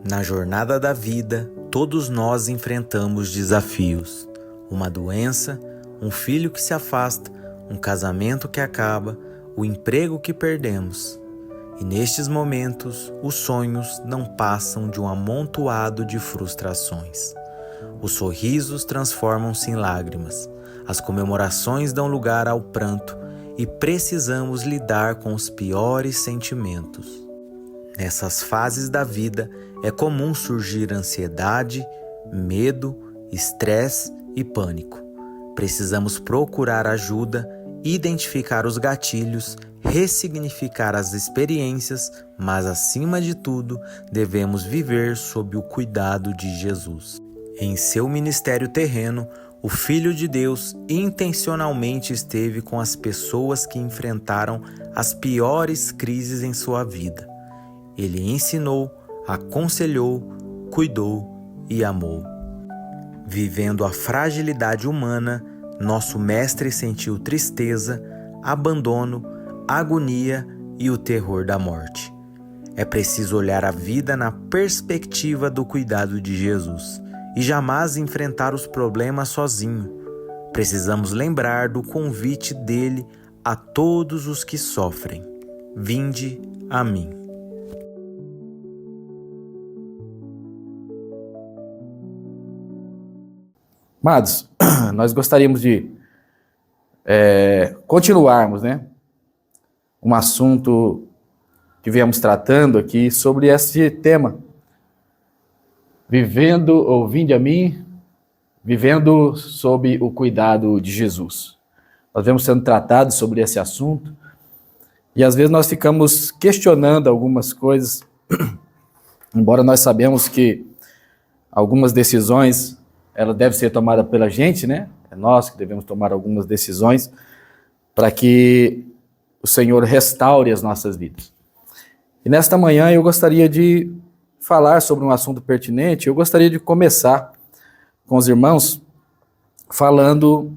Na jornada da vida, todos nós enfrentamos desafios. Uma doença, um filho que se afasta, um casamento que acaba, o emprego que perdemos. E nestes momentos, os sonhos não passam de um amontoado de frustrações. Os sorrisos transformam-se em lágrimas, as comemorações dão lugar ao pranto e precisamos lidar com os piores sentimentos. Nessas fases da vida, é comum surgir ansiedade, medo, estresse e pânico. Precisamos procurar ajuda, identificar os gatilhos, ressignificar as experiências, mas acima de tudo, devemos viver sob o cuidado de Jesus. Em seu ministério terreno, o Filho de Deus intencionalmente esteve com as pessoas que enfrentaram as piores crises em sua vida. Ele ensinou, aconselhou, cuidou e amou. Vivendo a fragilidade humana, nosso mestre sentiu tristeza, abandono, agonia e o terror da morte. É preciso olhar a vida na perspectiva do cuidado de Jesus e jamais enfrentar os problemas sozinho. Precisamos lembrar do convite dele a todos os que sofrem. Vinde a mim. Amados, nós gostaríamos de continuarmos, um assunto que viemos tratando aqui sobre esse tema. Vivendo, ou vinde a mim, vivendo sob o cuidado de Jesus. Nós vemos sendo tratados sobre esse assunto e às vezes nós ficamos questionando algumas coisas, embora nós sabemos que algumas decisões ela deve ser tomada pela gente, É nós que devemos tomar algumas decisões para que o Senhor restaure as nossas vidas. E nesta manhã eu gostaria de falar sobre um assunto pertinente. Eu gostaria de começar com os irmãos falando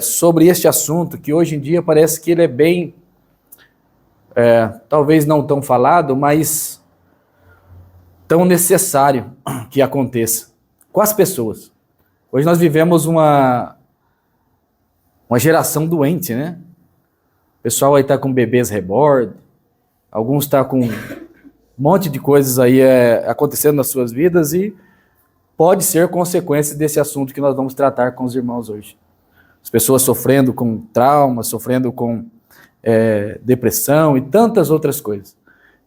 sobre este assunto, que hoje em dia parece que ele é bem, talvez não tão falado, mas tão necessário que aconteça com as pessoas. Hoje nós vivemos uma geração doente, O pessoal aí está com bebês reborn, alguns estão com um monte de coisas aí acontecendo nas suas vidas e pode ser consequência desse assunto que nós vamos tratar com os irmãos hoje. As pessoas sofrendo com trauma, sofrendo com depressão e tantas outras coisas.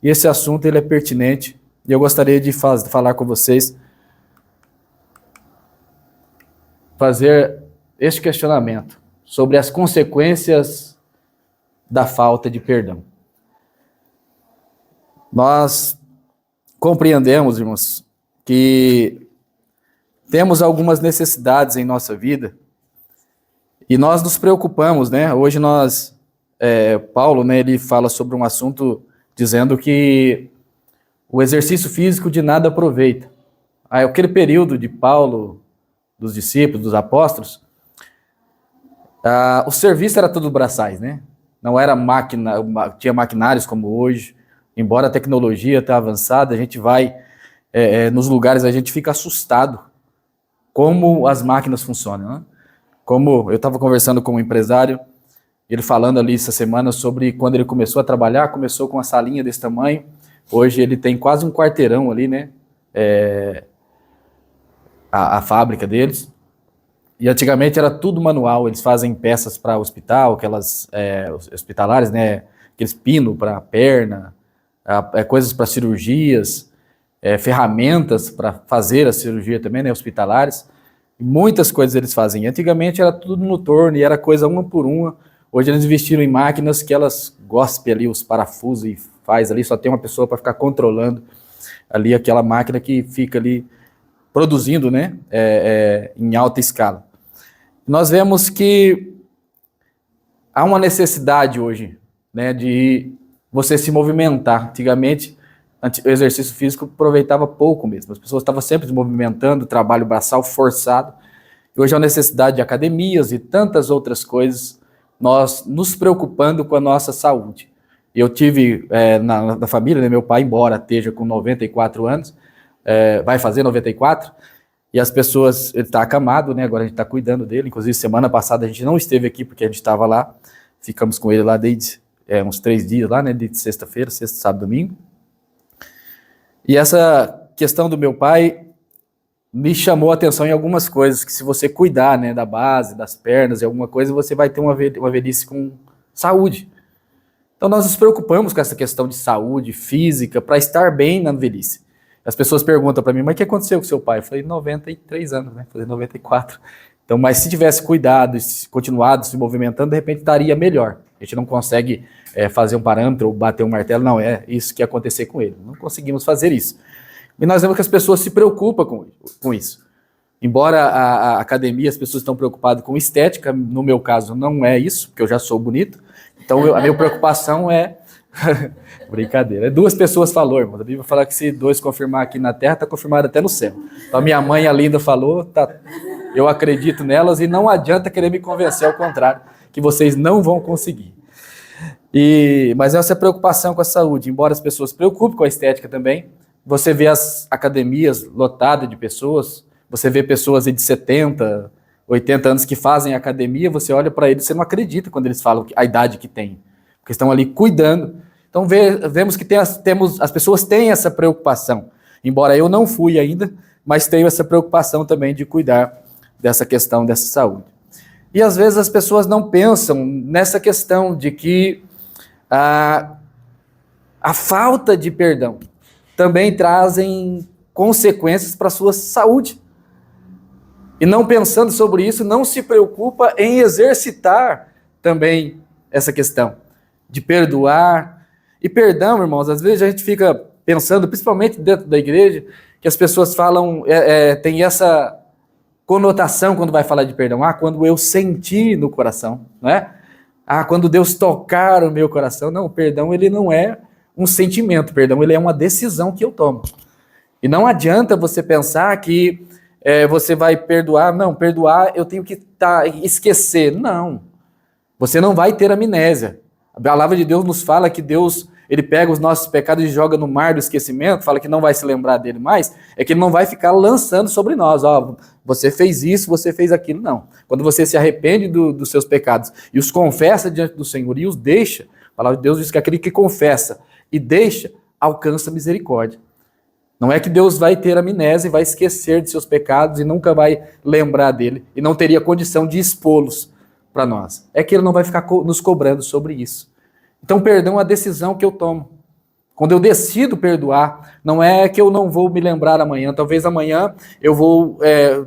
E esse assunto ele é pertinente e eu gostaria de falar com vocês, fazer este questionamento sobre as consequências da falta de perdão. Nós compreendemos, irmãos, que temos algumas necessidades em nossa vida e nós nos preocupamos, Hoje Paulo, ele fala sobre um assunto dizendo que o exercício físico de nada aproveita. Aquele período de Paulo, dos discípulos, dos apóstolos, o serviço era tudo braçais, Não era tinha maquinários como hoje. Embora a tecnologia está avançada, a gente vai nos lugares, a gente fica assustado como as máquinas funcionam, Como eu estava conversando com um empresário, ele falando ali essa semana sobre quando ele começou a trabalhar, começou com uma salinha desse tamanho, hoje ele tem quase um quarteirão ali, a fábrica deles, e antigamente era tudo manual. Eles fazem peças para hospital, aquelas hospitalares, aqueles pinos para perna, coisas para cirurgias, ferramentas para fazer a cirurgia também, hospitalares, e muitas coisas eles fazem. Antigamente era tudo no torno e era coisa uma por uma. Hoje eles investiram em máquinas que elas gospem ali os parafusos e faz ali, só tem uma pessoa para ficar controlando ali aquela máquina que fica ali produzindo, em alta escala. Nós vemos que há uma necessidade hoje, de você se movimentar. Antigamente, o exercício físico aproveitava pouco mesmo. As pessoas estavam sempre se movimentando, trabalho braçal forçado. E hoje há uma necessidade de academias e tantas outras coisas, nós nos preocupando com a nossa saúde. Eu tive na família, né, meu pai, embora esteja com 94 anos, vai fazer 94, e as pessoas, ele está acamado, né, agora a gente está cuidando dele, inclusive semana passada a gente não esteve aqui porque a gente estava lá, ficamos com ele lá desde uns 3 dias lá, né, de sexta-feira, sexta, sábado, domingo. E essa questão do meu pai me chamou a atenção em algumas coisas, que se você cuidar, né, da base, das pernas, e alguma coisa, você vai ter uma velhice com saúde. Então nós nos preocupamos com essa questão de saúde física para estar bem na velhice. As pessoas perguntam para mim, mas o que aconteceu com seu pai? Eu falei, 93 anos, né? Falei, 94. Então, mas se tivesse cuidado, continuado se movimentando, de repente estaria melhor. A gente não consegue fazer um parâmetro ou bater um martelo, não, é isso que ia acontecer com ele. Não conseguimos fazer isso. E nós vemos que as pessoas se preocupam com isso. Embora a academia, as pessoas estão preocupadas com estética, no meu caso não é isso, porque eu já sou bonito. Então a minha preocupação é... Brincadeira. 2 pessoas falou, irmão. A Bíblia fala que se 2 confirmar aqui na terra, está confirmado até no céu. Então a minha mãe, a Linda, falou, eu acredito nelas e não adianta querer me convencer ao contrário, que vocês não vão conseguir. Mas essa preocupação com a saúde, embora as pessoas se preocupem com a estética também, você vê as academias lotadas de pessoas, você vê pessoas de 70, 80 anos que fazem academia, você olha para eles, você não acredita quando eles falam a idade que tem, porque estão ali cuidando. Então vemos que as pessoas têm essa preocupação, embora eu não fui ainda, mas tenho essa preocupação também de cuidar dessa questão dessa saúde. E às vezes as pessoas não pensam nessa questão de que a falta de perdão também trazem consequências para a sua saúde. E não pensando sobre isso, não se preocupa em exercitar também essa questão de perdoar. E perdão, irmãos, às vezes a gente fica pensando, principalmente dentro da igreja, que as pessoas falam, tem essa conotação quando vai falar de perdão. Quando eu senti no coração, não é? Quando Deus tocar o meu coração. Não, o perdão ele não é um sentimento, perdão ele é uma decisão que eu tomo. E não adianta você pensar que você vai perdoar. Não, perdoar eu tenho que esquecer. Não, você não vai ter amnésia. A palavra de Deus nos fala que Deus, ele pega os nossos pecados e joga no mar do esquecimento, fala que não vai se lembrar dele mais, é que ele não vai ficar lançando sobre nós, você fez isso, você fez aquilo, não. Quando você se arrepende dos seus pecados e os confessa diante do Senhor e os deixa, a palavra de Deus diz que aquele que confessa e deixa, alcança misericórdia. Não é que Deus vai ter amnésia e vai esquecer de seus pecados e nunca vai lembrar dele e não teria condição de expô-los para nós. É que ele não vai ficar nos cobrando sobre isso. Então, perdão é a decisão que eu tomo. Quando eu decido perdoar, não é que eu não vou me lembrar amanhã. Talvez amanhã eu vou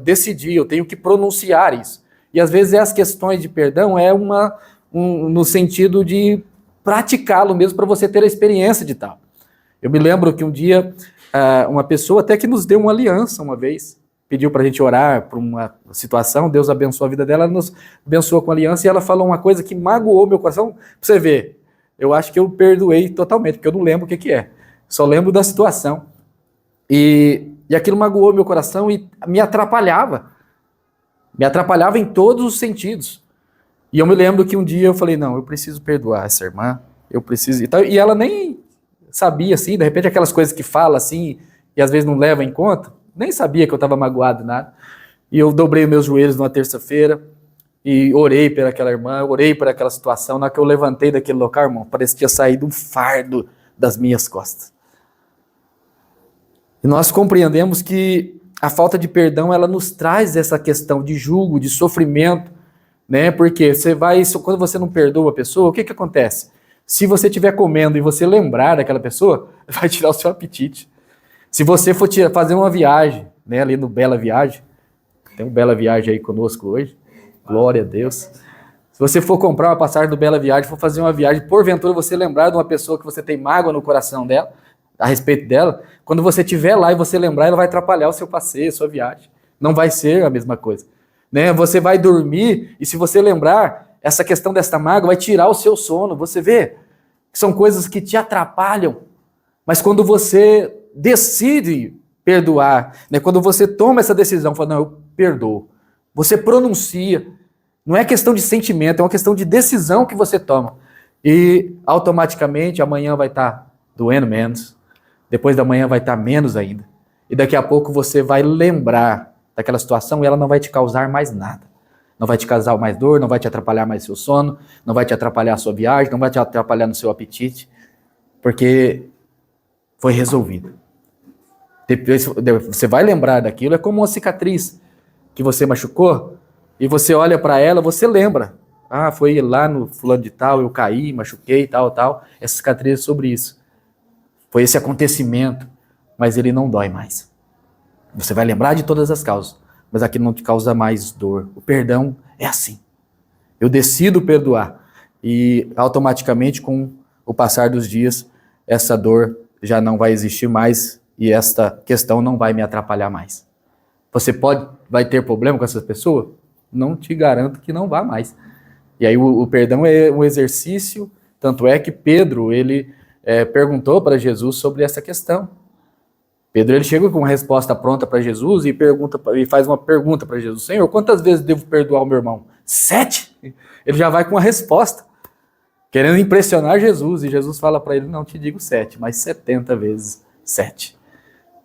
decidir, eu tenho que pronunciar isso. E às vezes as questões de perdão no sentido de praticá-lo mesmo para você ter a experiência de tal. Eu me lembro que um dia uma pessoa até que nos deu uma aliança uma vez, pediu para a gente orar por uma situação, Deus abençoou a vida dela, ela nos abençoou com a aliança e ela falou uma coisa que magoou meu coração. Para você ver, eu acho que eu perdoei totalmente, porque eu não lembro o que é. Só lembro da situação. E aquilo magoou meu coração e me atrapalhava. Me atrapalhava em todos os sentidos. E eu me lembro que um dia eu falei, não, eu preciso perdoar essa irmã, eu preciso... E ela nem sabia, assim, de repente aquelas coisas que fala, assim, e às vezes não leva em conta, nem sabia que eu estava magoado, nada. E eu dobrei meus joelhos numa terça-feira e orei por aquela irmã, orei por aquela situação. Na hora que eu levantei daquele local, irmão, parecia que tinha saído um fardo das minhas costas. E nós compreendemos que a falta de perdão, ela nos traz essa questão de julgo, de sofrimento, né? Porque quando você não perdoa a pessoa, o que acontece? Se você estiver comendo e você lembrar daquela pessoa, vai tirar o seu apetite. Se você for fazer uma viagem, né, ali no Bela Viagem, tem um Bela Viagem aí conosco hoje, glória a Deus. Se você for comprar uma passagem do Bela Viagem, for fazer uma viagem, porventura você lembrar de uma pessoa que você tem mágoa no coração dela, a respeito dela, quando você estiver lá e você lembrar, ela vai atrapalhar o seu passeio, a sua viagem. Não vai ser a mesma coisa. Né? Você vai dormir e se você lembrar, essa questão desta mágoa vai tirar o seu sono. Você vê que são coisas que te atrapalham, mas quando você decide perdoar, né? Quando você toma essa decisão, fala, não, eu perdoo, você pronuncia, não é questão de sentimento, é uma questão de decisão que você toma. e automaticamente amanhã vai estar doendo menos, depois da manhã vai estar menos ainda. E daqui a pouco você vai lembrar daquela situação e ela não vai te causar mais nada. Não vai te causar mais dor, não vai te atrapalhar mais seu sono, não vai te atrapalhar a sua viagem, não vai te atrapalhar no seu apetite, porque foi resolvido. Depois você vai lembrar daquilo, é como uma cicatriz que você machucou, e você olha para ela, você lembra. Ah, foi lá no fulano de tal, eu caí, machuquei, tal. Essa cicatriz é sobre isso. Foi esse acontecimento, mas ele não dói mais. Você vai lembrar de todas as causas, mas aquilo não te causa mais dor. O perdão é assim. Eu decido perdoar, e automaticamente, com o passar dos dias, essa dor já não vai existir mais, e esta questão não vai me atrapalhar mais. Você vai ter problema com essa pessoa? Não te garanto que não vá mais. E aí o perdão é um exercício, tanto é que Pedro, ele perguntou para Jesus sobre essa questão. Pedro, ele chega com uma resposta pronta para Jesus e faz uma pergunta para Jesus: Senhor, quantas vezes devo perdoar o meu irmão? 7? Ele já vai com uma resposta, querendo impressionar Jesus, e Jesus fala para ele: não te digo 7, mas 70 vezes 7.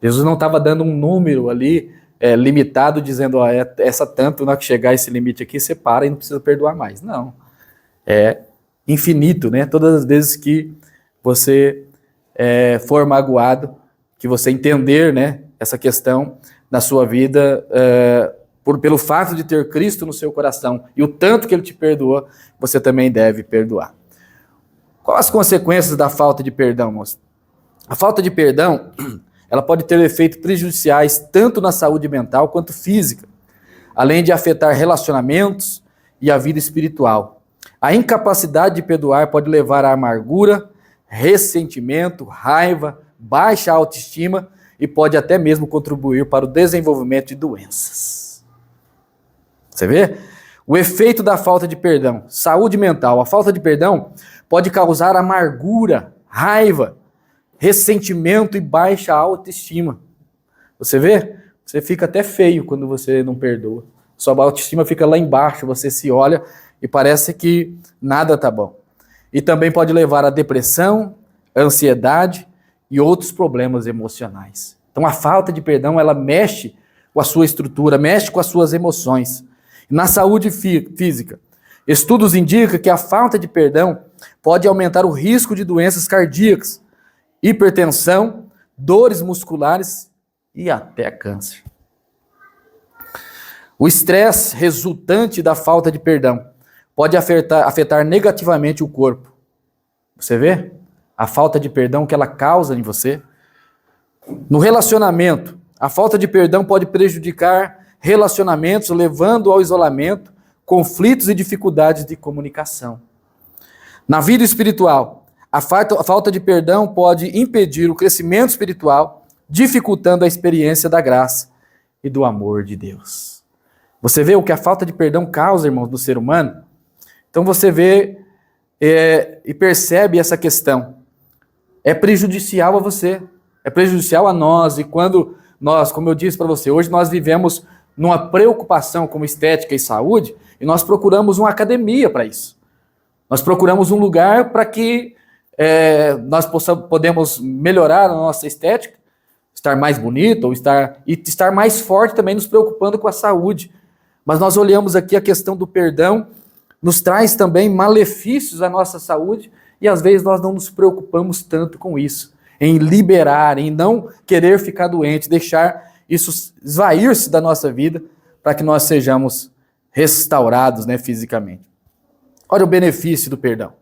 Jesus não estava dando um número ali limitado, dizendo, essa tanto, na hora que chegar esse limite aqui, você para e não precisa perdoar mais. Não. É infinito, né? Todas as vezes que você for magoado, que você entender, né, essa questão na sua vida, pelo fato de ter Cristo no seu coração e o tanto que Ele te perdoou, você também deve perdoar. Quais as consequências da falta de perdão, moço? A falta de perdão, ela pode ter efeitos prejudiciais tanto na saúde mental quanto física, além de afetar relacionamentos e a vida espiritual. A incapacidade de perdoar pode levar à amargura, ressentimento, raiva, baixa autoestima e pode até mesmo contribuir para o desenvolvimento de doenças. Você vê? O efeito da falta de perdão, saúde mental. A falta de perdão pode causar amargura, raiva, ressentimento e baixa autoestima. Você vê? Você fica até feio quando você não perdoa. Sua autoestima fica lá embaixo, você se olha e parece que nada tá bom. E também pode levar à depressão, ansiedade e outros problemas emocionais. Então a falta de perdão, ela mexe com a sua estrutura, mexe com as suas emoções. Na saúde física, estudos indicam que a falta de perdão pode aumentar o risco de doenças cardíacas, hipertensão, dores musculares e até câncer. O estresse resultante da falta de perdão pode afetar negativamente o corpo. Você vê a falta de perdão que ela causa em você? No relacionamento, a falta de perdão pode prejudicar relacionamentos, levando ao isolamento, conflitos e dificuldades de comunicação. Na vida espiritual, a falta de perdão pode impedir o crescimento espiritual, dificultando a experiência da graça e do amor de Deus. Você vê o que a falta de perdão causa, irmãos, no ser humano? Então você vê e percebe essa questão. É prejudicial a você, é prejudicial a nós, e quando nós, como eu disse para você, hoje nós vivemos numa preocupação com estética e saúde, e nós procuramos uma academia para isso. Nós procuramos um lugar para que nós podemos melhorar a nossa estética, estar mais bonito, ou estar mais forte também, nos preocupando com a saúde. Mas nós olhamos aqui a questão do perdão, nos traz também malefícios à nossa saúde, e às vezes nós não nos preocupamos tanto com isso, em liberar, em não querer ficar doente, deixar isso esvair-se da nossa vida, para que nós sejamos restaurados, né, fisicamente. Olha o benefício do perdão.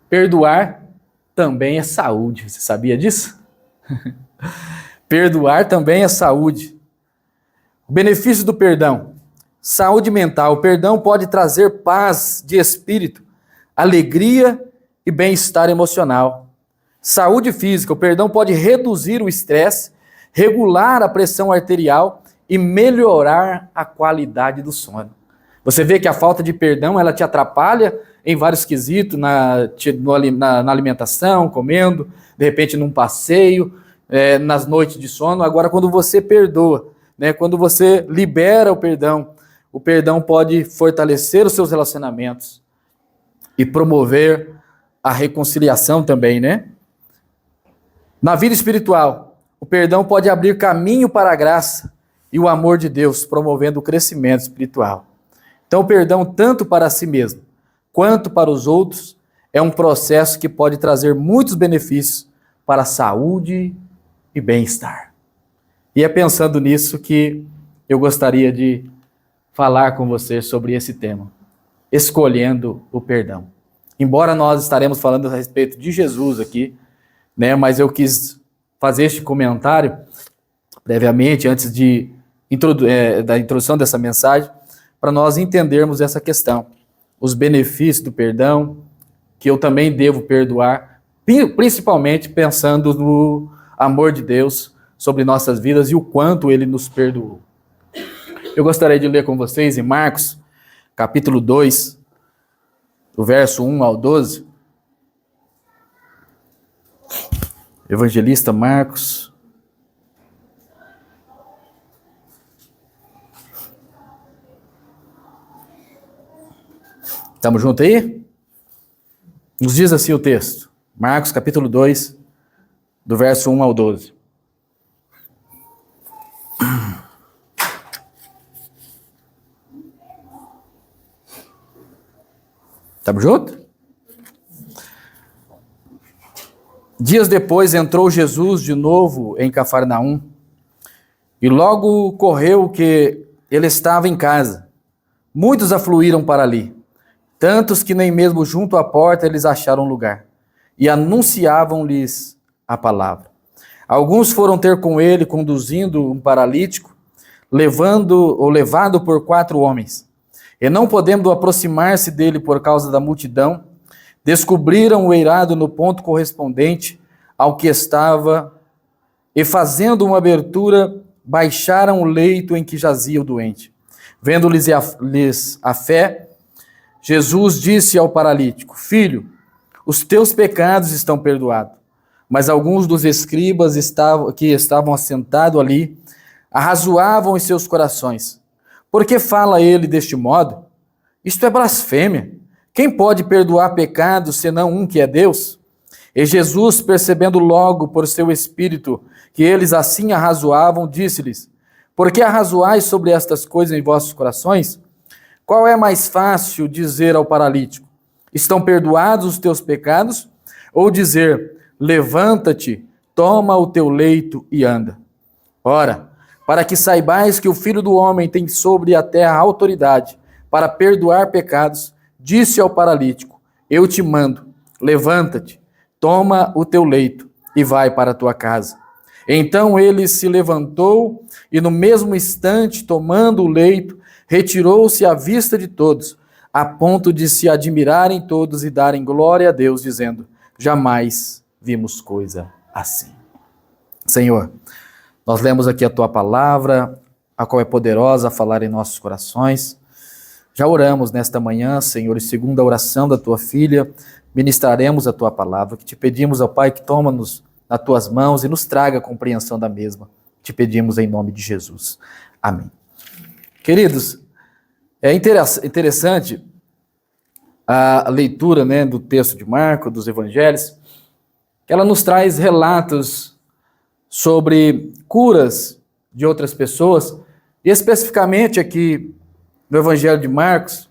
Perdoar também é saúde. Você sabia disso? Perdoar também é saúde. O benefício do perdão. Saúde mental. O perdão pode trazer paz de espírito, alegria e bem-estar emocional. Saúde física. O perdão pode reduzir o estresse, regular a pressão arterial e melhorar a qualidade do sono. Você vê que a falta de perdão, ela te atrapalha em vários quesitos, na alimentação, comendo, de repente num passeio, nas noites de sono. Agora, quando você perdoa, né, quando você libera o perdão pode fortalecer os seus relacionamentos, e promover a reconciliação também, né? Na vida espiritual, o perdão pode abrir caminho para a graça e o amor de Deus, promovendo o crescimento espiritual. Então, o perdão, tanto para si mesmo quanto para os outros, é um processo que pode trazer muitos benefícios para a saúde e bem-estar. E é pensando nisso que eu gostaria de falar com você sobre esse tema, escolhendo o perdão. Embora nós estaremos falando a respeito de Jesus aqui, né, mas eu quis fazer este comentário previamente, antes da introdução dessa mensagem, para nós entendermos essa questão, os benefícios do perdão, que eu também devo perdoar, principalmente pensando no amor de Deus sobre nossas vidas e o quanto Ele nos perdoou. Eu gostaria de ler com vocês em Marcos, capítulo 2, do verso 1 ao 12. Evangelista Marcos. Estamos juntos aí? Nos diz assim o texto. Marcos, capítulo 2, do verso 1 ao 12. Estamos juntos? Dias depois entrou Jesus de novo em Cafarnaum, e logo correu que ele estava em casa. Muitos afluíram para ali, tantos que nem mesmo junto à porta eles acharam lugar, e anunciavam-lhes a palavra. Alguns foram ter com ele, conduzindo um paralítico, levado por 4 homens. E não podendo aproximar-se dele por causa da multidão, descobriram o eirado no ponto correspondente ao que estava, e fazendo uma abertura, baixaram o leito em que jazia o doente. Vendo-lhes a fé, Jesus disse ao paralítico: Filho, os teus pecados estão perdoados. Mas alguns dos escribas que estavam assentados ali arrazoavam em seus corações: por que fala ele deste modo? Isto é blasfêmia. Quem pode perdoar pecados senão um que é Deus? E Jesus, percebendo logo por seu espírito que eles assim arrazoavam, disse-lhes: por que arrazoais sobre estas coisas em vossos corações? Qual é mais fácil dizer ao paralítico: estão perdoados os teus pecados? Ou dizer: levanta-te, toma o teu leito e anda? Ora, para que saibais que o Filho do Homem tem sobre a terra autoridade para perdoar pecados, disse ao paralítico: eu te mando, levanta-te, toma o teu leito e vai para a tua casa. Então ele se levantou e no mesmo instante, tomando o leito, retirou-se à vista de todos, a ponto de se admirarem todos e darem glória a Deus, dizendo: jamais vimos coisa assim. Senhor, nós lemos aqui a tua palavra, a qual é poderosa a falar em nossos corações. Já oramos nesta manhã, Senhor, e segundo a oração da tua filha, ministraremos a tua palavra, que te pedimos, ó Pai, que toma-nos nas tuas mãos e nos traga a compreensão da mesma. Te pedimos em nome de Jesus. Amém. Queridos, é interessante a leitura, né, do texto de Marcos, dos evangelhos, que ela nos traz relatos sobre curas de outras pessoas, e especificamente aqui no Evangelho de Marcos,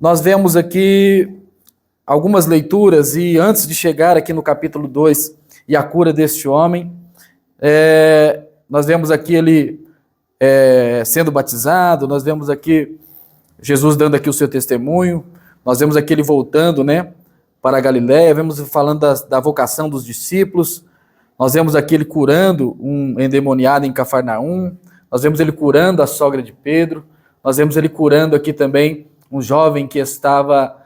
nós vemos aqui algumas leituras, e antes de chegar aqui no capítulo 2 e a cura deste homem, nós vemos aqui ele sendo batizado, nós vemos aqui Jesus dando aqui o seu testemunho, nós vemos aqui ele voltando, né, para a Galiléia, vemos falando da vocação dos discípulos, nós vemos aqui ele curando um endemoniado em Cafarnaum, nós vemos ele curando a sogra de Pedro, nós vemos ele curando aqui também um jovem que estava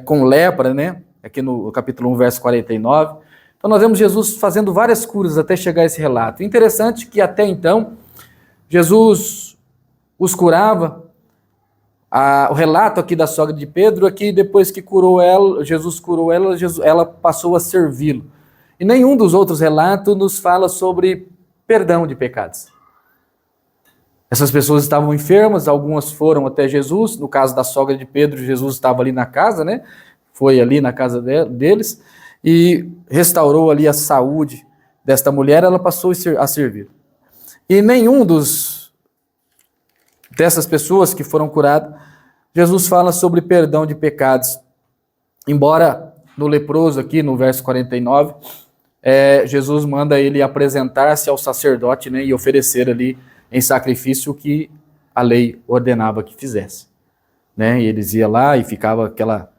com lepra, né, aqui no capítulo 1, verso 49. Então nós vemos Jesus fazendo várias curas até chegar a esse relato. Interessante que até então, Jesus os curava. O relato aqui da sogra de Pedro é que depois que curou ela, Jesus curou ela, ela passou a servi-lo. E nenhum dos outros relatos nos fala sobre perdão de pecados. Essas pessoas estavam enfermas, algumas foram até Jesus, no caso da sogra de Pedro, Jesus estava ali na casa, né? foi ali na casa deles e restaurou ali a saúde desta mulher, ela passou a servir. E nenhum dessas pessoas que foram curadas, Jesus fala sobre perdão de pecados. Embora no leproso aqui, no verso 49, Jesus manda ele apresentar-se ao sacerdote, né, e oferecer ali em sacrifício o que a lei ordenava que fizesse. Né? E eles iam lá e ficava aquela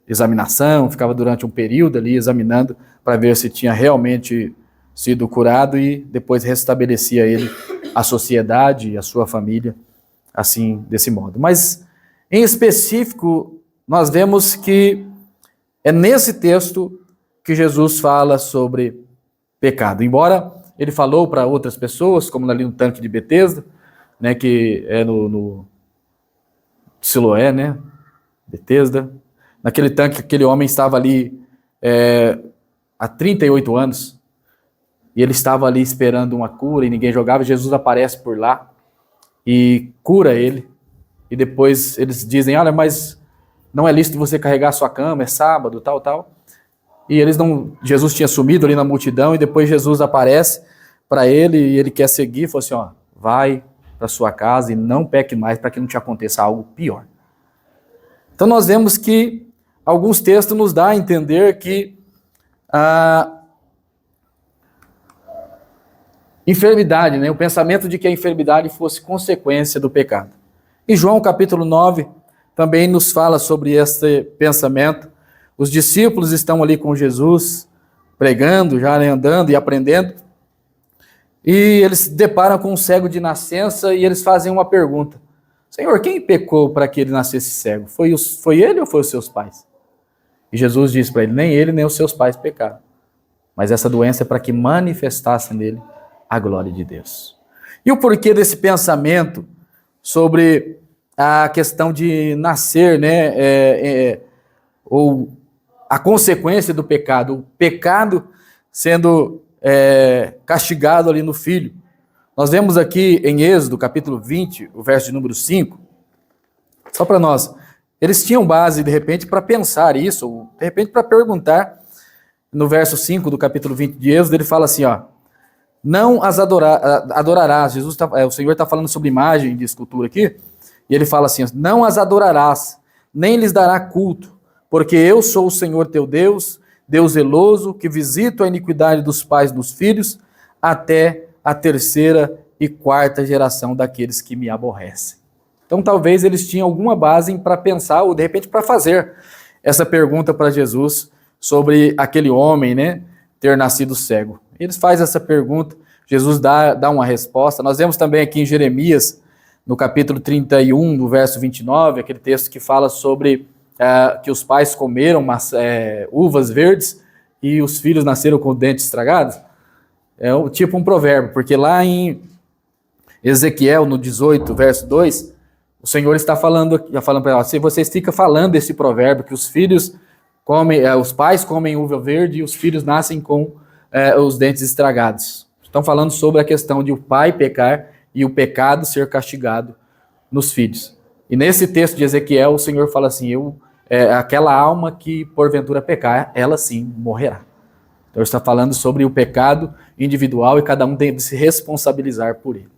examinação, ficava durante um período ali examinando para ver se tinha realmente sido curado e depois restabelecia ele a sociedade e a sua família, assim, desse modo. Mas, em específico, nós vemos que é nesse texto que Jesus fala sobre pecado. Embora ele falou para outras pessoas, como ali no tanque de Betesda, né, que é no Siloé, né, Betesda, naquele tanque, aquele homem estava ali há 38 anos, e ele estava ali esperando uma cura, e ninguém jogava, Jesus aparece por lá, e cura ele, e depois eles dizem, olha, mas não é lícito você carregar a sua cama, é sábado, tal, e Jesus tinha sumido ali na multidão, e depois Jesus aparece para ele, e ele quer seguir, falou assim, ó, vai para sua casa e não peque mais, para que não te aconteça algo pior. Então nós vemos que alguns textos nos dão a entender que a enfermidade, né, o pensamento de que a enfermidade fosse consequência do pecado. E João capítulo 9 também nos fala sobre esse pensamento. Os discípulos estão ali com Jesus, pregando, já andando e aprendendo, e eles se deparam com um cego de nascença e eles fazem uma pergunta. Senhor, quem pecou para que ele nascesse cego? Foi ele ou foi os seus pais? E Jesus diz para ele, nem ele nem os seus pais pecaram. Mas essa doença é para que manifestasse nele a glória de Deus. E o porquê desse pensamento sobre a questão de nascer, né, ou a consequência do pecado, o pecado sendo castigado ali no filho. Nós vemos aqui em Êxodo, capítulo 20, o verso de número 5, só para nós, eles tinham base, de repente, para pensar isso, ou de repente para perguntar, no verso 5 do capítulo 20 de Êxodo, ele fala assim, ó, não as adorarás, o Senhor está falando sobre imagem de escultura aqui, e ele fala assim, não as adorarás, nem lhes dará culto, porque eu sou o Senhor teu Deus, Deus zeloso, que visito a iniquidade dos pais dos filhos, até a terceira e quarta geração daqueles que me aborrecem. Então talvez eles tinham alguma base para pensar, ou de repente para fazer essa pergunta para Jesus sobre aquele homem, né, ter nascido cego. Eles fazem essa pergunta, Jesus dá uma resposta. Nós vemos também aqui em Jeremias, no capítulo 31, no verso 29, aquele texto que fala sobre que os pais comeram uvas verdes e os filhos nasceram com dentes estragados. É tipo um provérbio, porque lá em Ezequiel, no 18, verso 2, o Senhor está falando para ela, se vocês ficam falando esse provérbio, que os filhos comem, os pais comem uva verde e os filhos nascem com os dentes estragados. Estão falando sobre a questão de o pai pecar e o pecado ser castigado nos filhos. E nesse texto de Ezequiel, o Senhor fala assim, aquela alma que porventura pecar, ela sim morrerá. Então, ele está falando sobre o pecado individual e cada um tem de se responsabilizar por ele.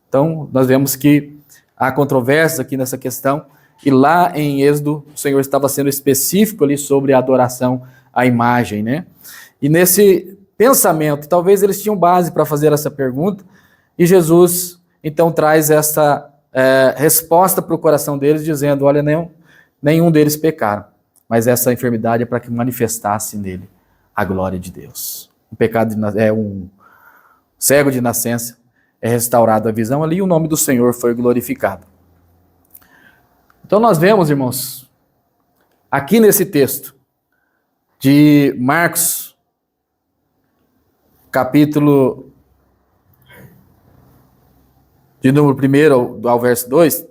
Então, nós vemos que há controvérsias aqui nessa questão, e lá em Êxodo, o Senhor estava sendo específico ali sobre a adoração à imagem, né? E nesse pensamento, talvez eles tinham base para fazer essa pergunta, e Jesus, então, traz essa resposta para o coração deles, dizendo, olha, nenhum deles pecaram, mas essa enfermidade é para que manifestasse nele a glória de Deus. Um cego de nascença é restaurado a visão ali e o nome do Senhor foi glorificado. Então nós vemos, irmãos, aqui nesse texto de Marcos, capítulo de número 1 ao verso 2,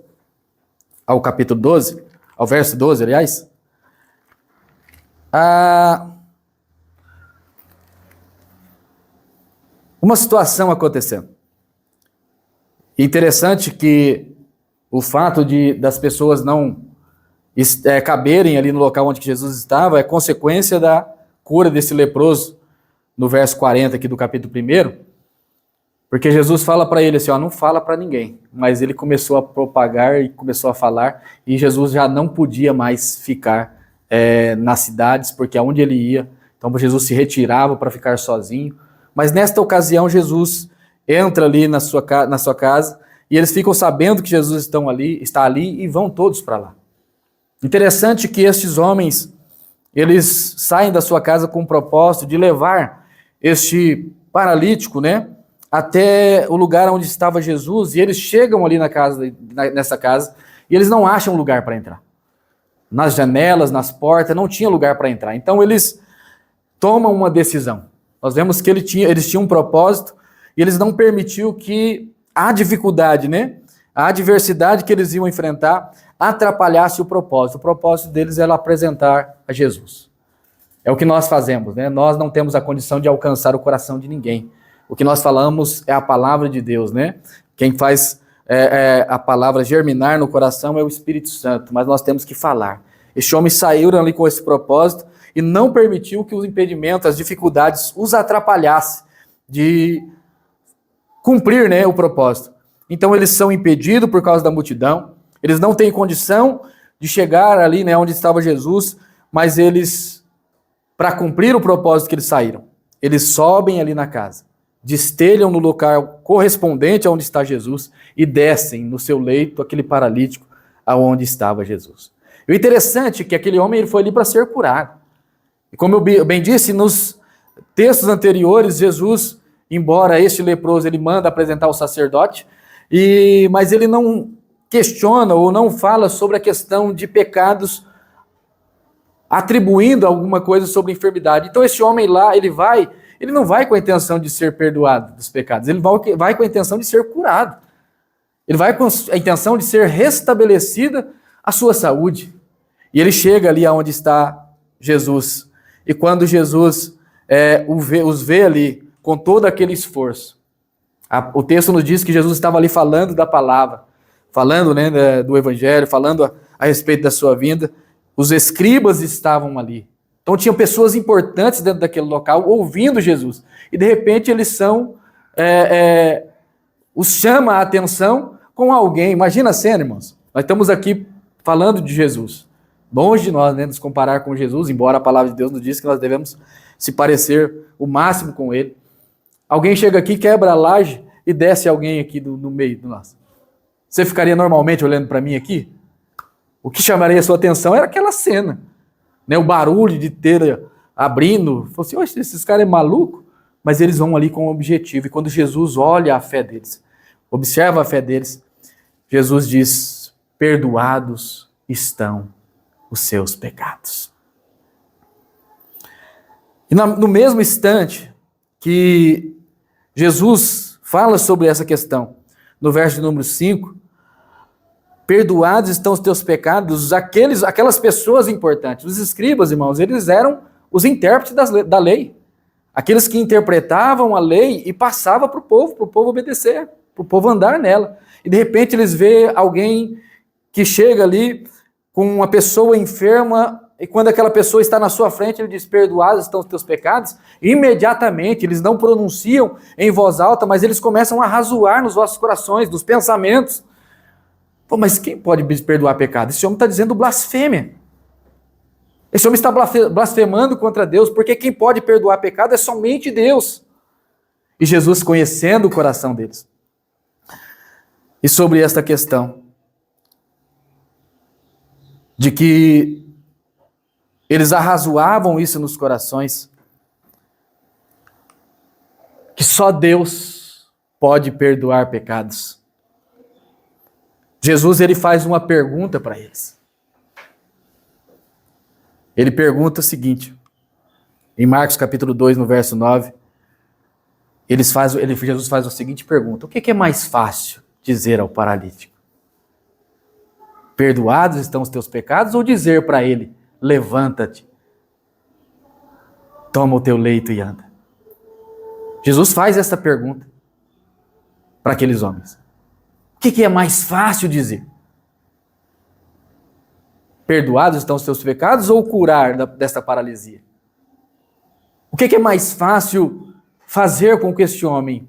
ao capítulo 12, ao verso 12, aliás, uma situação acontecendo. Interessante que o fato das pessoas não caberem ali no local onde Jesus estava, é consequência da cura desse leproso, no verso 40 aqui do capítulo 1, porque Jesus fala para ele assim, ó, não fala para ninguém, mas ele começou a propagar e começou a falar, e Jesus já não podia mais ficar nas cidades, porque aonde ele ia, então Jesus se retirava para ficar sozinho, mas nesta ocasião Jesus entra ali na sua casa, e eles ficam sabendo que Jesus está ali e vão todos para lá. Interessante que estes homens, eles saem da sua casa com o propósito de levar este paralítico, né, até o lugar onde estava Jesus, e eles chegam ali nessa casa, e eles não acham lugar para entrar. Nas janelas, nas portas, não tinha lugar para entrar. Então eles tomam uma decisão. Nós vemos que eles tinham um propósito, e eles não permitiu que a dificuldade, né, a adversidade que eles iam enfrentar, atrapalhasse o propósito. O propósito deles era apresentar a Jesus. É o que nós fazemos, né? Nós não temos a condição de alcançar o coração de ninguém. O que nós falamos é a palavra de Deus, né? Quem faz a palavra germinar no coração é o Espírito Santo, mas nós temos que falar. Este homem saiu ali com esse propósito e não permitiu que os impedimentos, as dificuldades os atrapalhassem de cumprir, né, o propósito. Então eles são impedidos por causa da multidão, eles não têm condição de chegar ali, né, onde estava Jesus, mas eles, para cumprir o propósito que eles saíram, eles sobem ali na casa, destelham no local correspondente aonde está Jesus e descem no seu leito aquele paralítico aonde estava Jesus. E o interessante é que aquele homem ele foi ali para ser curado. E como eu bem disse, nos textos anteriores, Jesus, embora este leproso, ele manda apresentar o sacerdote, mas ele não questiona ou não fala sobre a questão de pecados, atribuindo alguma coisa sobre enfermidade. Então esse homem lá, ele não vai com a intenção de ser perdoado dos pecados, ele vai com a intenção de ser curado. Ele vai com a intenção de ser restabelecida a sua saúde. E ele chega ali aonde está Jesus. E quando Jesus os vê ali com todo aquele esforço, o texto nos diz que Jesus estava ali falando da palavra, falando, né, do evangelho, falando a respeito da sua vinda. Os escribas estavam ali. Então tinham pessoas importantes dentro daquele local ouvindo Jesus. E de repente eles os chama a atenção com alguém. Imagina a cena, irmãos. Nós estamos aqui falando de Jesus. Longe de nós, né, nos comparar com Jesus, embora a palavra de Deus nos diz que nós devemos se parecer o máximo com ele. Alguém chega aqui, quebra a laje e desce alguém aqui no meio do nosso. Você ficaria normalmente olhando para mim aqui? O que chamaria a sua atenção era aquela cena, né? O barulho de ter abrindo. Falou assim, oxe, esses caras é maluco? Mas eles vão ali com um objetivo. E quando Jesus olha a fé deles, observa a fé deles, Jesus diz, perdoados estão os seus pecados. E no mesmo instante que Jesus fala sobre essa questão, no verso de número 5, perdoados estão os teus pecados, aquelas pessoas importantes, os escribas, irmãos, eles eram os intérpretes da lei, aqueles que interpretavam a lei e passavam para o povo obedecer, para o povo andar nela. E de repente eles veem alguém que chega ali com uma pessoa enferma, e quando aquela pessoa está na sua frente, ele diz, perdoados estão os teus pecados, e imediatamente, eles não pronunciam em voz alta, mas eles começam a razoar nos vossos corações, nos pensamentos. Pô, mas quem pode perdoar pecado? Esse homem está dizendo blasfêmia. Esse homem está blasfemando contra Deus, porque quem pode perdoar pecado é somente Deus. E Jesus, conhecendo o coração deles. E sobre esta questão, de que eles arrazoavam isso nos corações, que só Deus pode perdoar pecados. Jesus, ele faz uma pergunta para eles. Ele pergunta o seguinte, em Marcos capítulo 2, no verso 9, Jesus faz a seguinte pergunta, o que é mais fácil dizer ao paralítico? Perdoados estão os teus pecados, ou dizer para ele, levanta-te, toma o teu leito e anda? Jesus faz essa pergunta para aqueles homens. O que é mais fácil dizer? perdoados estão os teus pecados, ou curar desta paralisia? O que é mais fácil fazer com que este homem?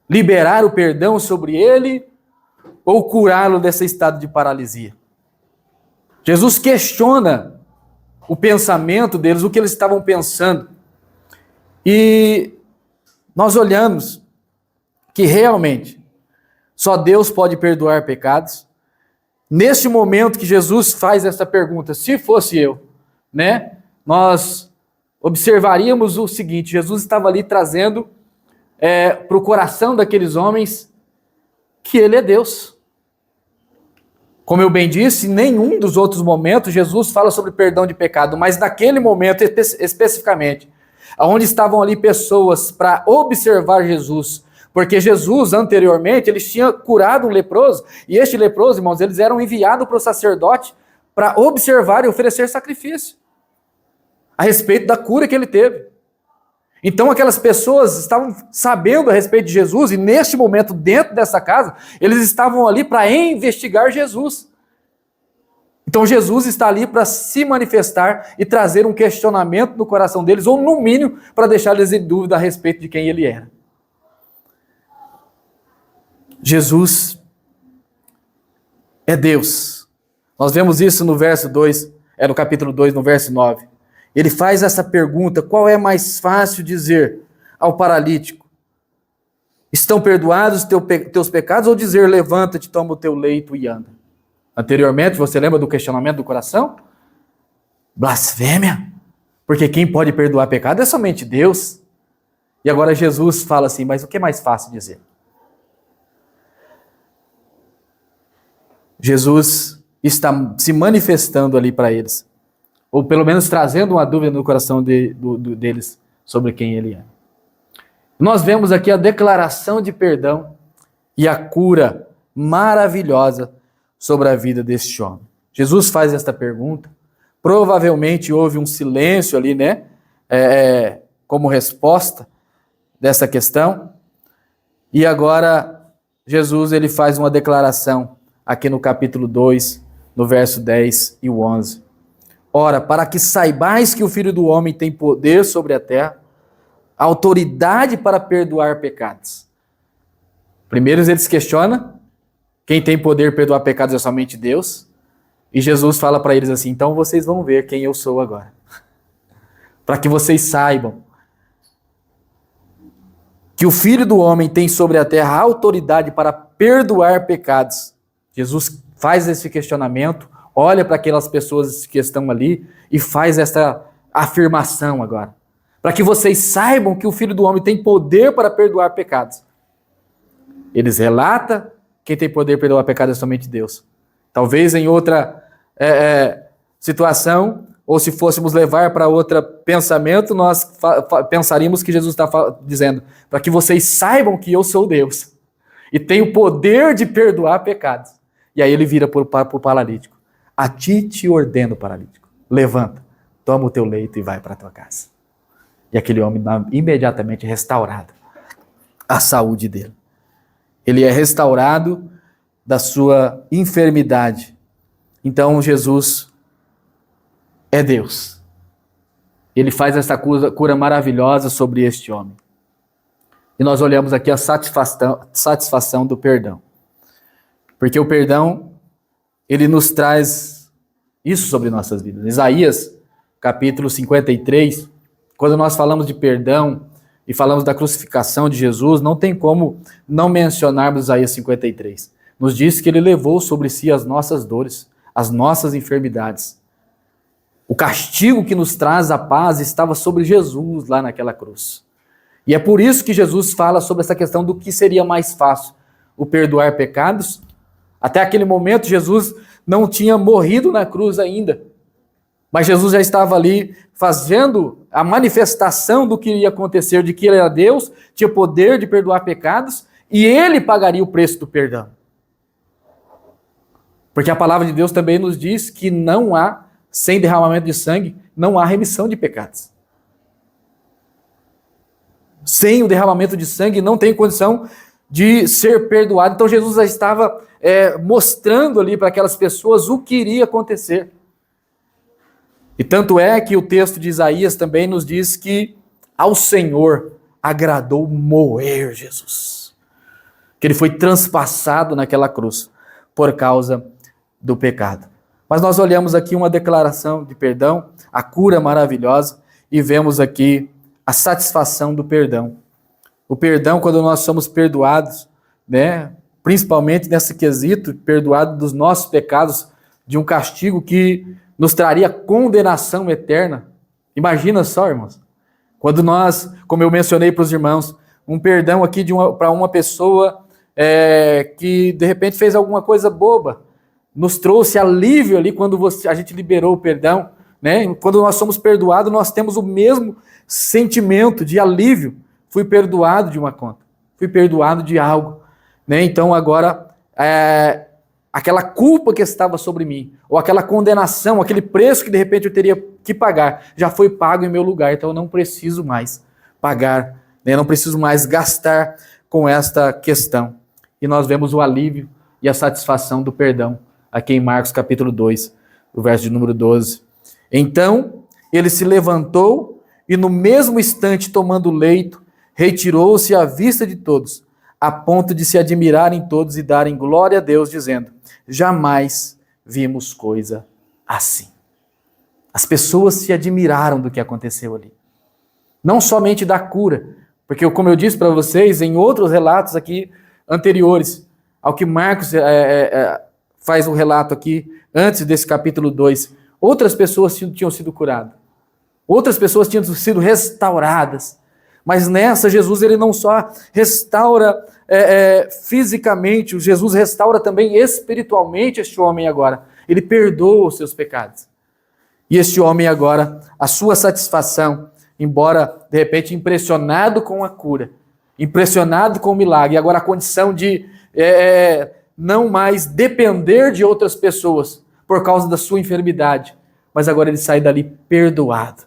Liberar o perdão sobre ele ou curá-lo desse estado de paralisia? Jesus questiona o pensamento deles, o que eles estavam pensando. E nós olhamos que realmente só Deus pode perdoar pecados. Neste momento que Jesus faz essa pergunta, se fosse eu, né, nós observaríamos o seguinte: Jesus estava ali trazendo para o coração daqueles homens que ele é Deus. Como eu bem disse, em nenhum dos outros momentos Jesus fala sobre perdão de pecado, mas naquele momento especificamente, onde estavam ali pessoas para observar Jesus, porque Jesus, anteriormente, eles tinham curado um leproso, e este leproso, irmãos, eles eram enviados para o sacerdote para observar e oferecer sacrifício a respeito da cura que ele teve. Então aquelas pessoas estavam sabendo a respeito de Jesus, e neste momento, dentro dessa casa, eles estavam ali para investigar Jesus. Então Jesus está ali para se manifestar e trazer um questionamento no coração deles, ou no mínimo, para deixar eles em dúvida a respeito de quem ele era. Jesus é Deus. Nós vemos isso no verso 2, no capítulo 2, no verso 9. Ele faz essa pergunta: qual é mais fácil dizer ao paralítico: estão perdoados teus pecados, ou dizer: levanta-te, toma o teu leito e anda? Anteriormente, você lembra do questionamento do coração? Blasfêmia, porque quem pode perdoar pecado é somente Deus. E agora Jesus fala assim: mas o que é mais fácil dizer? Jesus está se manifestando ali para eles, ou pelo menos trazendo uma dúvida no coração deles sobre quem ele é. Nós vemos aqui a declaração de perdão e a cura maravilhosa sobre a vida deste homem. Jesus faz esta pergunta, provavelmente houve um silêncio ali, né, como resposta dessa questão, e agora Jesus ele faz uma declaração aqui no capítulo 2, no verso 10 e o 11. Ora, para que saibais que o Filho do Homem tem poder sobre a terra, autoridade para perdoar pecados. Primeiro eles questionam, quem tem poder perdoar pecados é somente Deus. E Jesus fala para eles assim: então vocês vão ver quem eu sou agora. Para que vocês saibam que o Filho do Homem tem sobre a terra autoridade para perdoar pecados. Jesus faz esse questionamento, olha para aquelas pessoas que estão ali e faz essa afirmação agora. Para que vocês saibam que o Filho do Homem tem poder para perdoar pecados. Eles relatam: quem tem poder para perdoar pecados é somente Deus. Talvez em outra situação, ou se fôssemos levar para outro pensamento, nós pensaríamos que Jesus está dizendo: para que vocês saibam que eu sou Deus e tenho poder de perdoar pecados. E aí ele vira para o paralítico: a ti te ordeno, paralítico, levanta, toma o teu leito e vai para a tua casa. E aquele homem imediatamente restaurado a saúde dele. Ele é restaurado da sua enfermidade. Então Jesus é Deus. Ele faz essa cura maravilhosa sobre este homem. E nós olhamos aqui a satisfação do perdão. Porque o perdão, ele nos traz isso sobre nossas vidas. Isaías, capítulo 53, quando nós falamos de perdão e falamos da crucificação de Jesus, não tem como não mencionarmos Isaías 53. Nos diz que ele levou sobre si as nossas dores, as nossas enfermidades. O castigo que nos traz a paz estava sobre Jesus lá naquela cruz. E é por isso que Jesus fala sobre essa questão do que seria mais fácil, o perdoar pecados. Até aquele momento, Jesus não tinha morrido na cruz ainda. Mas Jesus já estava ali fazendo a manifestação do que iria acontecer, de que ele era Deus, tinha poder de perdoar pecados, e ele pagaria o preço do perdão. Porque a palavra de Deus também nos diz que não há, sem derramamento de sangue, não há remissão de pecados. Sem o derramamento de sangue não tem condição de ser perdoado. Então Jesus já estava mostrando ali para aquelas pessoas o que iria acontecer. E tanto é que o texto de Isaías também nos diz que ao Senhor agradou moer Jesus. Que ele foi transpassado naquela cruz por causa do pecado. Mas nós olhamos aqui uma declaração de perdão, a cura maravilhosa, e vemos aqui a satisfação do perdão. O perdão, quando nós somos perdoados, né, principalmente nesse quesito, perdoado dos nossos pecados, de um castigo que nos traria condenação eterna. Imagina só, irmãos, quando nós, como eu mencionei para os irmãos, um perdão aqui para uma pessoa que de repente fez alguma coisa boba, nos trouxe alívio ali quando a gente liberou o perdão, né? Quando nós somos perdoados, nós temos o mesmo sentimento de alívio. Fui perdoado de uma conta, fui perdoado de algo, né? Então agora aquela culpa que estava sobre mim, ou aquela condenação, aquele preço que de repente eu teria que pagar, já foi pago em meu lugar, então eu não preciso mais pagar, né? Não preciso mais gastar com esta questão. E nós vemos o alívio e a satisfação do perdão aqui em Marcos capítulo 2, o verso de número 12. Então ele se levantou e no mesmo instante, tomando o leito, retirou-se à vista de todos, a ponto de se admirarem todos e darem glória a Deus, dizendo: jamais vimos coisa assim. As pessoas se admiraram do que aconteceu ali. Não somente da cura, porque como eu disse para vocês, em outros relatos aqui anteriores, ao que Marcos faz um relato aqui, antes desse capítulo 2, outras pessoas tinham sido curadas. Outras pessoas tinham sido restauradas. Mas nessa, Jesus ele não só restaura fisicamente, Jesus restaura também espiritualmente este homem agora. Ele perdoa os seus pecados. E este homem agora, a sua satisfação, embora de repente impressionado com a cura, impressionado com o milagre, e agora a condição de não mais depender de outras pessoas por causa da sua enfermidade, mas agora ele sai dali perdoado,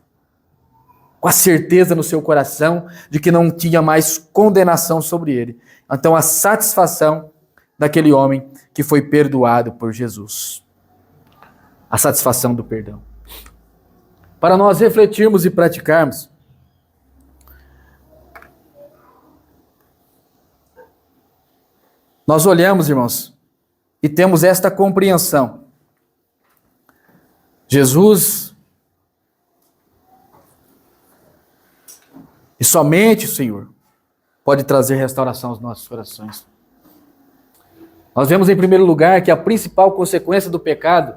com a certeza no seu coração de que não tinha mais condenação sobre ele. Então a satisfação daquele homem que foi perdoado por Jesus. A satisfação do perdão. Para nós refletirmos e praticarmos, nós olhamos, irmãos, e temos esta compreensão. Jesus, e somente o Senhor, pode trazer restauração aos nossos corações. Nós vemos em primeiro lugar que a principal consequência do pecado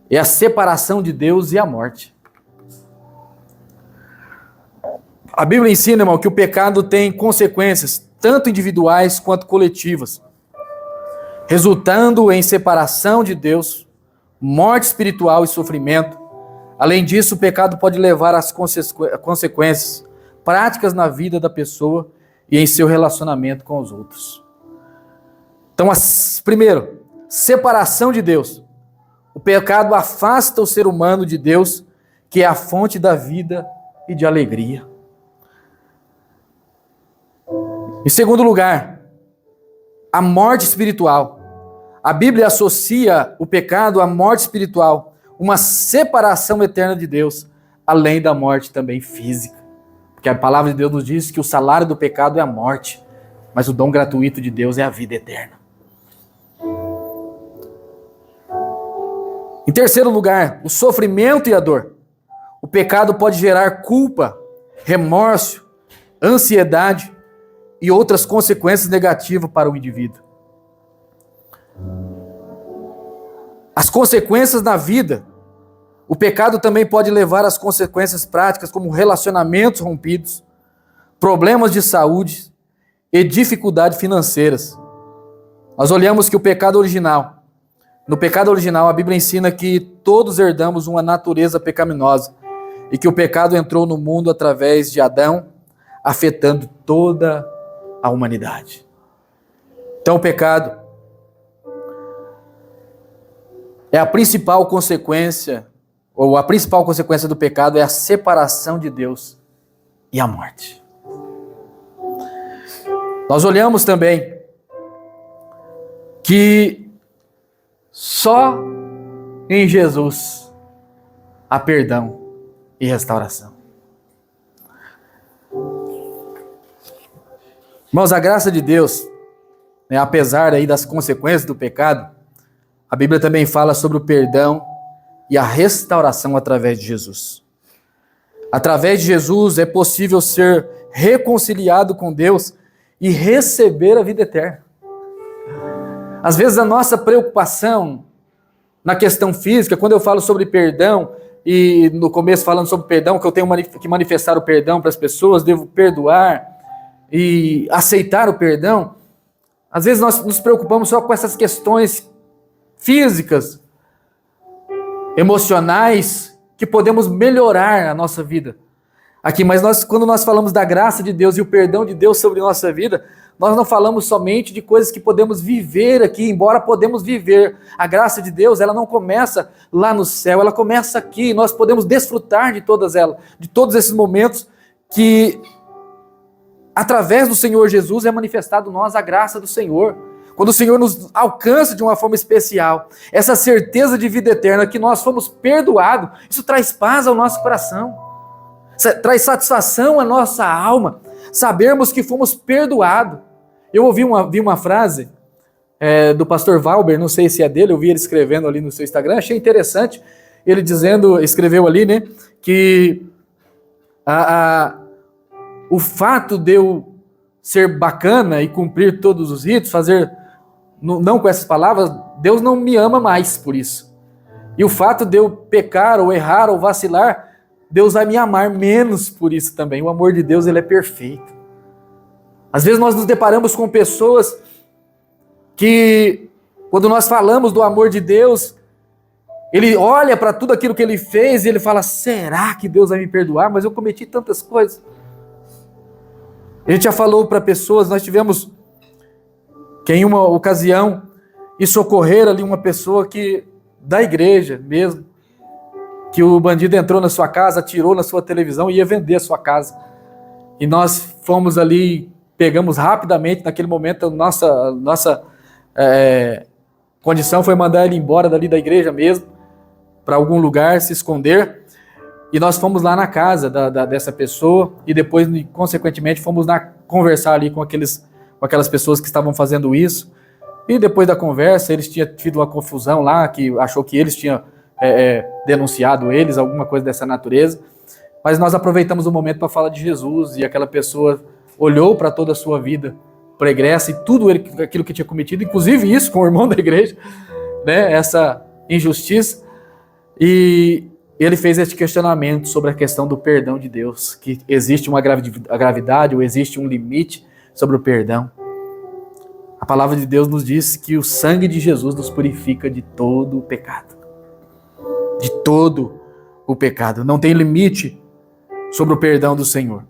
é a separação de Deus e a morte. A Bíblia ensina, irmão, que o pecado tem consequências tanto individuais quanto coletivas, resultando em separação de Deus, morte espiritual e sofrimento. Além disso, o pecado pode levar às consequências práticas na vida da pessoa e em seu relacionamento com os outros. Então, primeiro, separação de Deus. O pecado afasta o ser humano de Deus, que é a fonte da vida e de alegria. Em segundo lugar, a morte espiritual. A Bíblia associa o pecado à morte espiritual, uma separação eterna de Deus, além da morte também física. Porque a palavra de Deus nos diz que o salário do pecado é a morte, mas o dom gratuito de Deus é a vida eterna. Em terceiro lugar, o sofrimento e a dor. O pecado pode gerar culpa, remorso, ansiedade e outras consequências negativas para o indivíduo. As consequências na vida. O pecado também pode levar às consequências práticas, como relacionamentos rompidos, problemas de saúde e dificuldades financeiras. Nós olhamos que no pecado original, a Bíblia ensina que todos herdamos uma natureza pecaminosa e que o pecado entrou no mundo através de Adão, afetando toda a humanidade. Então o pecado é a principal consequência, ou a principal consequência do pecado é a separação de Deus e a morte. Nós olhamos também que só em Jesus a perdão e restauração. Irmãos, a graça de Deus, né, apesar aí das consequências do pecado, a Bíblia também fala sobre o perdão e a restauração através de Jesus. Através de Jesus é possível ser reconciliado com Deus e receber a vida eterna. Às vezes a nossa preocupação na questão física, quando eu falo sobre perdão, e no começo falando sobre perdão, que eu tenho que manifestar o perdão para as pessoas, devo perdoar e aceitar o perdão, às vezes nós nos preocupamos só com essas questões físicas, emocionais, que podemos melhorar a nossa vida aqui, mas quando nós falamos da graça de Deus e o perdão de Deus sobre a nossa vida, nós não falamos somente de coisas que podemos viver aqui, embora podemos viver. A graça de Deus, ela não começa lá no céu, ela começa aqui. Nós podemos desfrutar de todas elas, de todos esses momentos que, através do Senhor Jesus, é manifestado em nós a graça do Senhor. Quando o Senhor nos alcança de uma forma especial, essa certeza de vida eterna, que nós fomos perdoados, isso traz paz ao nosso coração, traz satisfação à nossa alma, sabermos que fomos perdoados. Eu vi uma frase do pastor Valber, não sei se é dele, eu vi ele escrevendo ali no seu Instagram, achei interessante, ele escreveu ali, né, que o fato de eu ser bacana e cumprir todos os ritos, fazer, não com essas palavras, Deus não me ama mais por isso. E o fato de eu pecar, ou errar, ou vacilar, Deus vai me amar menos por isso também. O amor de Deus, ele é perfeito. Às vezes nós nos deparamos com pessoas que, quando nós falamos do amor de Deus, ele olha para tudo aquilo que ele fez e ele fala, será que Deus vai me perdoar? Mas eu cometi tantas coisas. A gente já falou para pessoas, nós tivemos que em uma ocasião ir socorrer ali uma pessoa da igreja mesmo, que o bandido entrou na sua casa, atirou na sua televisão e ia vender a sua casa. E nós fomos ali, pegamos rapidamente, naquele momento, nossa condição foi mandar ele embora dali da igreja mesmo, para algum lugar se esconder. E nós fomos lá na casa dessa pessoa e depois, consequentemente, fomos conversar ali com aquelas pessoas que estavam fazendo isso. E depois da conversa, eles tinham tido uma confusão lá, que achou que eles tinham denunciado eles, alguma coisa dessa natureza. Mas nós aproveitamos o momento para falar de Jesus, e aquela pessoa olhou para toda a sua vida pregressa e tudo aquilo que tinha cometido, inclusive isso com o irmão da igreja, né, essa injustiça, e ele fez esse questionamento sobre a questão do perdão de Deus, que existe uma gravidade ou existe um limite sobre o perdão. A palavra de Deus nos diz que o sangue de Jesus nos purifica de todo o pecado. De todo o pecado. Não tem limite sobre o perdão do Senhor.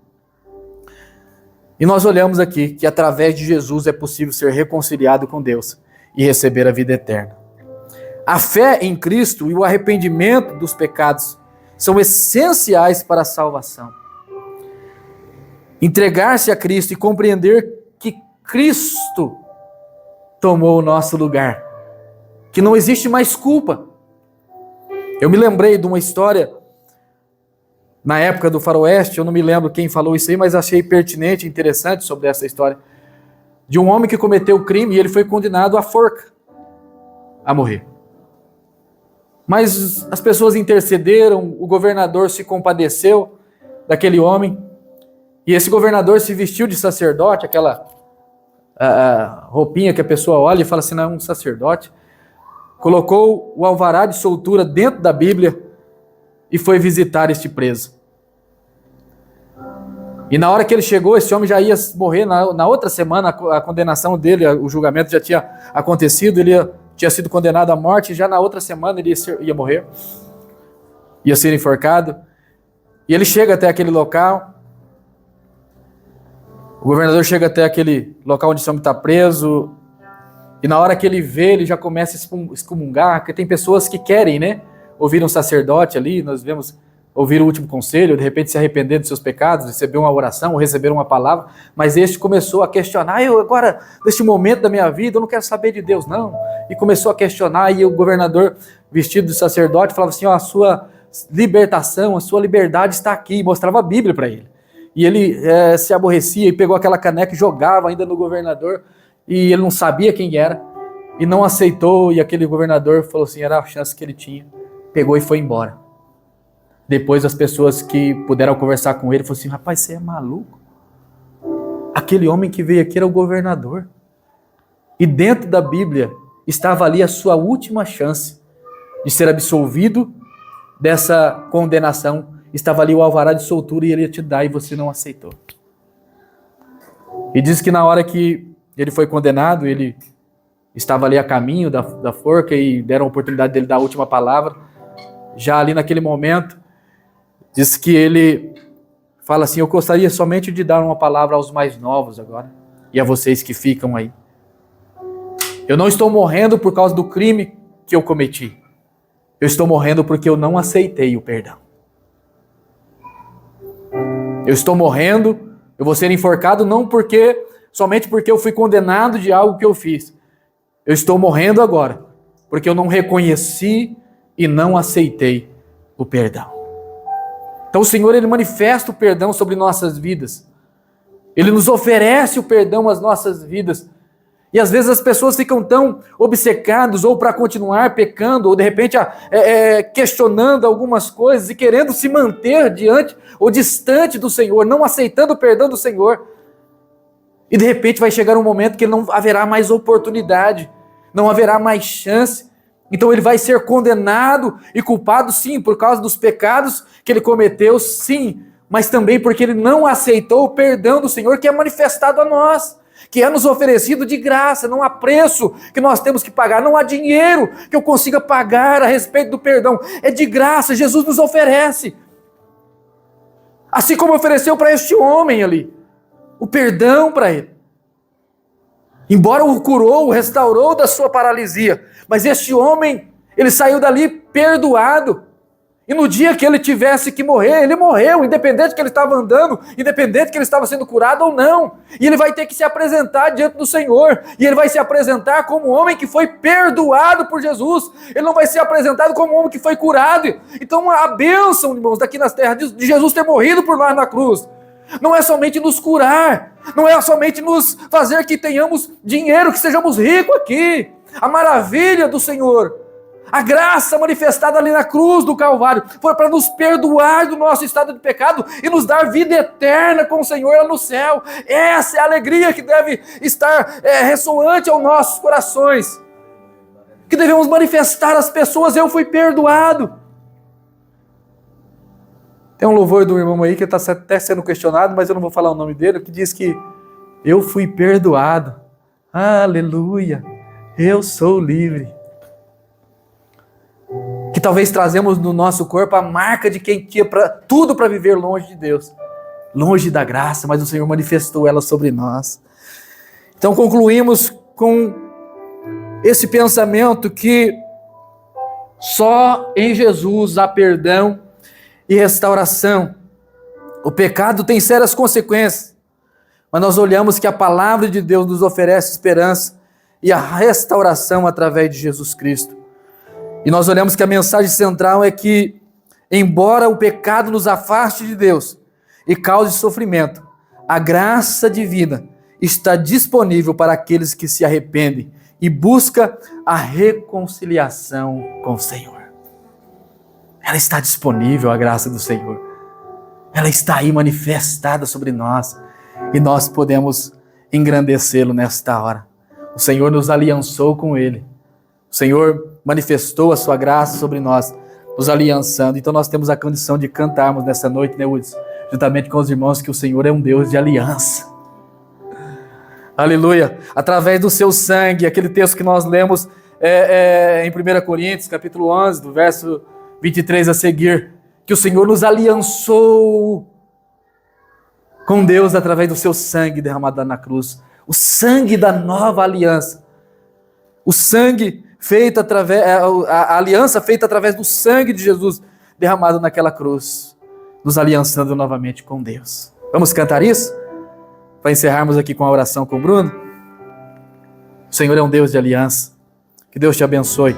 E nós olhamos aqui que através de Jesus é possível ser reconciliado com Deus e receber a vida eterna. A fé em Cristo e o arrependimento dos pecados são essenciais para a salvação. Entregar-se a Cristo e compreender que Cristo tomou o nosso lugar, que não existe mais culpa. Eu me lembrei de uma história, na época do Faroeste, eu não me lembro quem falou isso aí, mas achei pertinente e interessante sobre essa história, de um homem que cometeu o crime e ele foi condenado à forca, a morrer. Mas as pessoas intercederam, o governador se compadeceu daquele homem, e esse governador se vestiu de sacerdote, aquela roupinha que a pessoa olha e fala assim, não, é um sacerdote, colocou o alvará de soltura dentro da Bíblia e foi visitar este preso. E na hora que ele chegou, esse homem já ia morrer na outra semana, a condenação dele, o julgamento já tinha acontecido, ele tinha sido condenado à morte, e já na outra semana ele ia morrer, ia ser enforcado. E ele chega até aquele local, o governador chega até aquele local onde esse homem está preso, e na hora que ele vê, ele já começa a excomungar, porque tem pessoas que querem, né, ouvir um sacerdote ali, nós vemos ouvir o último conselho, de repente se arrepender dos seus pecados, receber uma oração, ou receber uma palavra, mas este começou a questionar, eu agora, neste momento da minha vida, eu não quero saber de Deus não, e começou a questionar, e o governador, vestido de sacerdote, falava assim, ó, a sua libertação, a sua liberdade está aqui. E mostrava a Bíblia para ele. E ele se aborrecia e pegou aquela caneca e jogava ainda no governador. E ele não sabia quem era. E não aceitou. E aquele governador falou assim, era a chance que ele tinha. Pegou e foi embora. Depois as pessoas que puderam conversar com ele falaram assim, rapaz, você é maluco? Aquele homem que veio aqui era o governador. E dentro da Bíblia estava ali a sua última chance de ser absolvido dessa condenação. Estava ali o alvará de soltura e ele ia te dar e você não aceitou. E diz que na hora que ele foi condenado, ele estava ali a caminho da forca e deram a oportunidade dele dar a última palavra. Já ali naquele momento, diz que ele fala assim, eu gostaria somente de dar uma palavra aos mais novos agora e a vocês que ficam aí. Eu não estou morrendo por causa do crime que eu cometi. Eu estou morrendo porque eu não aceitei o perdão. Eu estou morrendo, eu vou ser enforcado somente porque eu fui condenado de algo que eu fiz. Eu estou morrendo agora porque eu não reconheci e não aceitei o perdão. Então o Senhor, Ele manifesta o perdão sobre nossas vidas. Ele nos oferece o perdão às nossas vidas. E às vezes as pessoas ficam tão obcecadas ou para continuar pecando, ou de repente questionando algumas coisas e querendo se manter diante ou distante do Senhor, não aceitando o perdão do Senhor. E de repente vai chegar um momento que não haverá mais oportunidade, não haverá mais chance. Então ele vai ser condenado e culpado, sim, por causa dos pecados que ele cometeu, sim, mas também porque ele não aceitou o perdão do Senhor que é manifestado a nós, que é nos oferecido de graça. Não há preço que nós temos que pagar, não há dinheiro que eu consiga pagar a respeito do perdão, é de graça, Jesus nos oferece. Assim como ofereceu para este homem ali, o perdão para ele. Embora o curou, o restaurou da sua paralisia, mas este homem, ele saiu dali perdoado. E no dia que ele tivesse que morrer, ele morreu, independente que ele estava andando, independente que ele estava sendo curado ou não. E ele vai ter que se apresentar diante do Senhor. E ele vai se apresentar como um homem que foi perdoado por Jesus. Ele não vai ser apresentado como um homem que foi curado. Então a bênção, irmãos, daqui nas terras, de Jesus ter morrido por nós na cruz, não é somente nos curar, não é somente nos fazer que tenhamos dinheiro, que sejamos ricos aqui. A maravilha do Senhor, a graça manifestada ali na cruz do Calvário, foi para nos perdoar do nosso estado de pecado e nos dar vida eterna com o Senhor lá no céu. Essa é a alegria que deve estar ressoante aos nossos corações, que devemos manifestar às pessoas: eu fui perdoado. Tem um louvor do irmão aí que está até sendo questionado, mas eu não vou falar o nome dele, que diz que eu fui perdoado. Aleluia, eu sou livre. Que talvez trazemos no nosso corpo a marca de quem tinha tudo para viver longe de Deus, longe da graça, mas o Senhor manifestou ela sobre nós. Então concluímos com esse pensamento que só em Jesus há perdão e restauração. O pecado tem sérias consequências, mas nós olhamos que a palavra de Deus nos oferece esperança e a restauração através de Jesus Cristo. E nós olhamos que a mensagem central é que, embora o pecado nos afaste de Deus e cause sofrimento, a graça divina está disponível para aqueles que se arrependem e buscam a reconciliação com o Senhor. Ela está disponível, a graça do Senhor. Ela está aí manifestada sobre nós e nós podemos engrandecê-lo nesta hora. O Senhor nos aliançou com Ele. O Senhor manifestou a sua graça sobre nós, nos aliançando. Então nós temos a condição de cantarmos nessa noite, né, Woods? Juntamente com os irmãos, que o Senhor é um Deus de aliança. Aleluia! Através do seu sangue, aquele texto que nós lemos em 1 Coríntios, capítulo 11, do verso 23 a seguir, que o Senhor nos aliançou com Deus através do seu sangue derramado na cruz. O sangue da nova aliança. O sangue feito através, a aliança feita através do sangue de Jesus derramado naquela cruz, nos aliançando novamente com Deus. Vamos cantar isso? Para encerrarmos aqui com a oração com o Bruno. O Senhor é um Deus de aliança. Que Deus te abençoe.